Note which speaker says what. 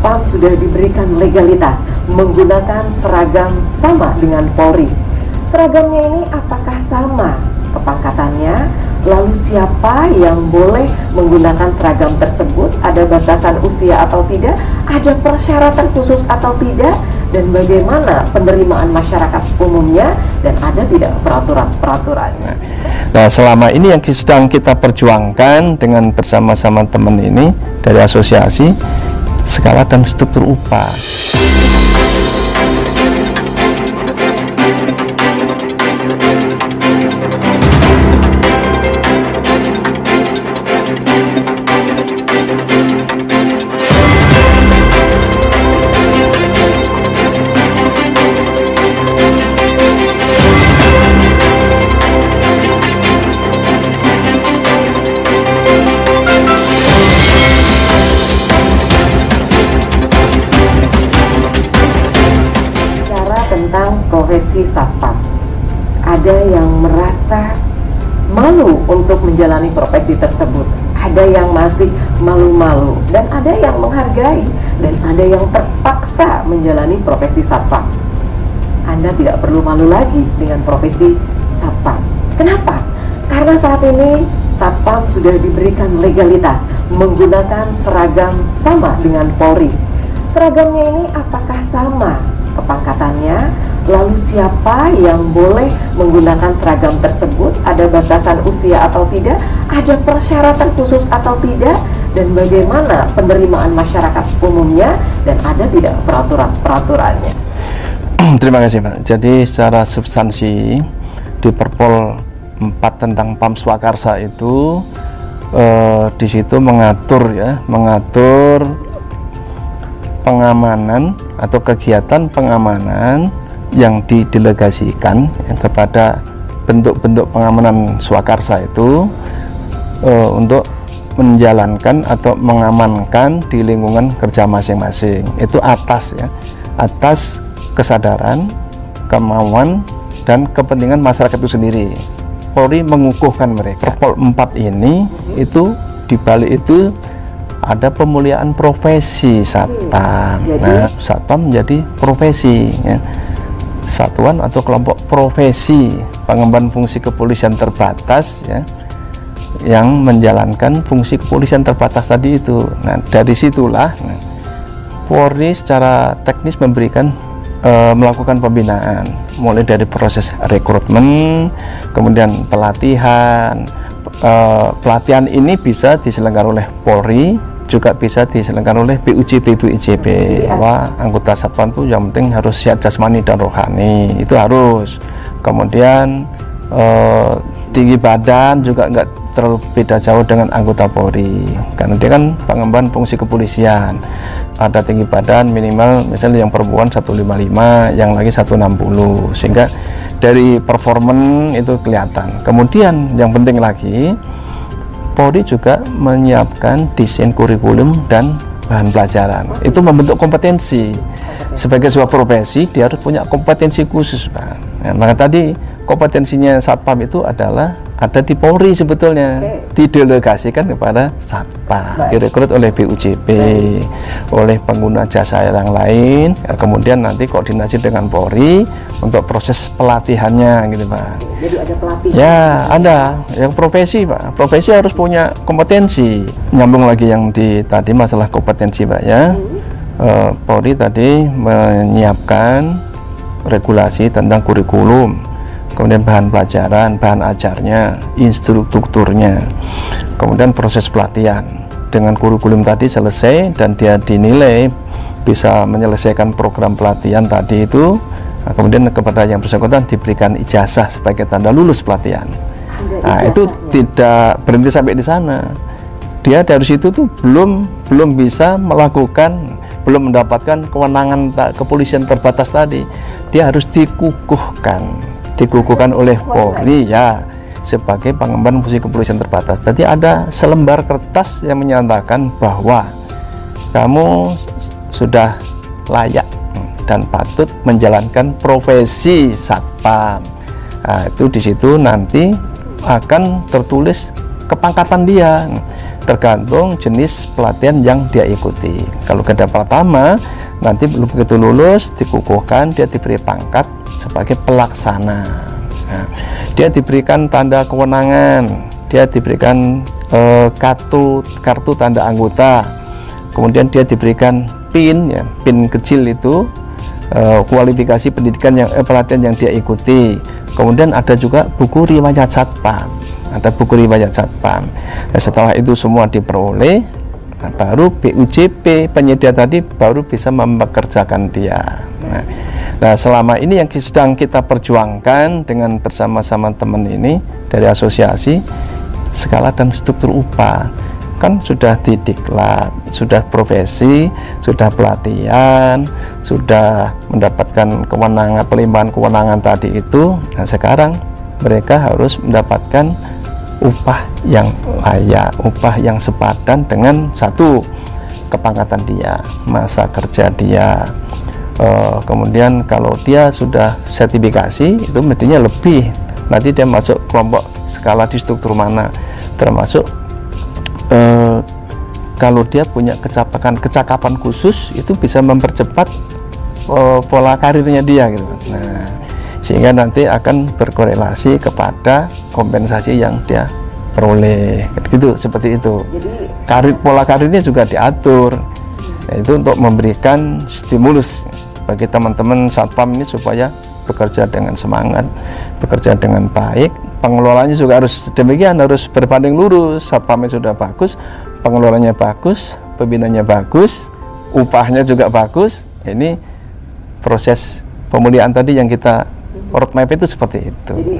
Speaker 1: Satpam sudah diberikan legalitas menggunakan seragam sama dengan Polri. Seragamnya ini apakah sama kepangkatannya? Lalu siapa yang boleh menggunakan seragam tersebut? Ada batasan usia atau tidak? Ada persyaratan khusus atau tidak? Dan bagaimana penerimaan masyarakat umumnya? Dan ada tidak peraturan-peraturannya?
Speaker 2: Nah, selama ini yang sedang kita perjuangkan dengan bersama-sama teman ini dari asosiasi, skala dan struktur upah.
Speaker 1: Tentang profesi Satpam, ada yang merasa malu untuk menjalani profesi tersebut, ada yang masih malu-malu, dan ada yang menghargai, dan ada yang terpaksa menjalani profesi Satpam. Anda tidak perlu malu lagi dengan profesi Satpam. Kenapa? Karena saat ini Satpam sudah diberikan legalitas menggunakan seragam sama dengan Polri. Seragamnya ini apakah sama kepangkatannya? Lalu siapa yang boleh menggunakan seragam tersebut? Ada batasan usia atau tidak? Ada persyaratan khusus atau tidak? Dan bagaimana penerimaan masyarakat umumnya? Dan ada tidak peraturan-peraturannya?
Speaker 2: Terima kasih, Pak. Jadi secara substansi di Perpol 4 tentang PAM Swakarsa itu di situ mengatur pengamanan atau kegiatan pengamanan yang didelegasikan kepada bentuk-bentuk pengamanan swakarsa itu untuk menjalankan atau mengamankan di lingkungan kerja masing-masing. Itu atas kesadaran, kemauan, dan kepentingan masyarakat itu sendiri. Polri mengukuhkan mereka. Perpol 4 ini itu dibalik itu ada pemuliaan profesi Satpam. Nah, Satpam menjadi profesi, ya. Satuan atau kelompok profesi pengemban fungsi kepolisian terbatas, ya, yang menjalankan fungsi kepolisian terbatas tadi itu. Nah, dari situlah Polri secara teknis melakukan pembinaan, mulai dari proses rekrutmen, kemudian pelatihan. Pelatihan ini bisa diselenggarakan oleh Polri, juga bisa diselenggarakan oleh BUJP. Wah, anggota Satpam itu yang penting harus sehat jasmani dan rohani, itu harus. Kemudian tinggi badan juga nggak terlalu beda jauh dengan anggota Polri, karena dia kan pengemban fungsi kepolisian. Ada tinggi badan minimal, misalnya yang perempuan 155, yang lagi 160, sehingga dari performan itu kelihatan. Kemudian yang penting lagi, Polri juga menyiapkan desain kurikulum dan bahan pelajaran. Itu membentuk kompetensi. Sebagai sebuah profesi, dia harus punya kompetensi khusus, Pak. Nah, maka tadi kompetensinya Satpam itu adalah ada di Polri sebetulnya, didelegasikan kepada Satpam, direkrut oleh BUJP, oleh pengguna jasa yang lain, kemudian nanti koordinasi dengan Polri untuk proses pelatihannya, gitu, Pak.
Speaker 1: Jadi ada pelatihan?
Speaker 2: Ya, ada. Yang profesi, Pak. Profesi harus punya kompetensi. Nyambung lagi yang tadi masalah kompetensi, Pak, ya. Polri tadi menyiapkan regulasi tentang kurikulum, kemudian bahan pelajaran, bahan ajarnya, instrukturnya, kemudian proses pelatihan. Dengan kurikulum tadi selesai dan dia dinilai bisa menyelesaikan program pelatihan tadi itu, nah, kemudian kepada yang bersangkutan diberikan ijazah sebagai tanda lulus pelatihan. Nah, itu tidak berhenti sampai di sana. Dia dari situ tuh belum bisa belum mendapatkan kewenangan kepolisian terbatas tadi. Dia harus dikukuhkan oleh Polri, ya, sebagai pengemban fungsi kepolisian terbatas. Jadi ada selembar kertas yang menyatakan bahwa kamu sudah layak dan patut menjalankan profesi Satpam. Nah, itu di situ nanti akan tertulis kepangkatan dia. tergantung jenis pelatihan yang dia ikuti. Kalau garda pertama, nanti begitu lulus dikukuhkan, dia diberi pangkat sebagai pelaksana. Nah, dia diberikan tanda kewenangan, dia diberikan kartu tanda anggota, kemudian dia diberikan PIN, ya, PIN kecil itu kualifikasi pendidikan yang pelatihan yang dia ikuti. Kemudian ada juga buku riwayat satpam, Nah, setelah itu semua diperoleh, nah, baru BUJP penyedia tadi baru bisa mempekerjakan dia. Nah, selama ini yang sedang kita perjuangkan dengan bersama-sama teman ini dari asosiasi, skala dan struktur upah kan sudah didiklat, sudah profesi, sudah pelatihan, sudah mendapatkan kewenangan, pelimpahan kewenangan tadi itu. Nah, sekarang mereka harus mendapatkan upah yang layak, upah yang sepadan dengan satu, kepangkatan dia, masa kerja dia. Kemudian kalau dia sudah sertifikasi itu mestinya lebih, nanti dia masuk kelompok skala di struktur mana, termasuk kalau dia punya kecakapan khusus itu bisa mempercepat pola karirnya dia gitu. Nah, sehingga nanti akan berkorelasi kepada kompensasi yang dia peroleh gitu, seperti itu. Jadi pola karirnya juga diatur, yaitu untuk memberikan stimulus bagi teman-teman satpam ini supaya bekerja dengan semangat, bekerja dengan baik. Pengelolanya juga harus demikian, harus berbanding lurus. Satpamnya sudah bagus, pengelolanya bagus, pembinanya bagus, upahnya juga bagus. Ini proses pemulihan tadi yang kita roadmap itu seperti itu.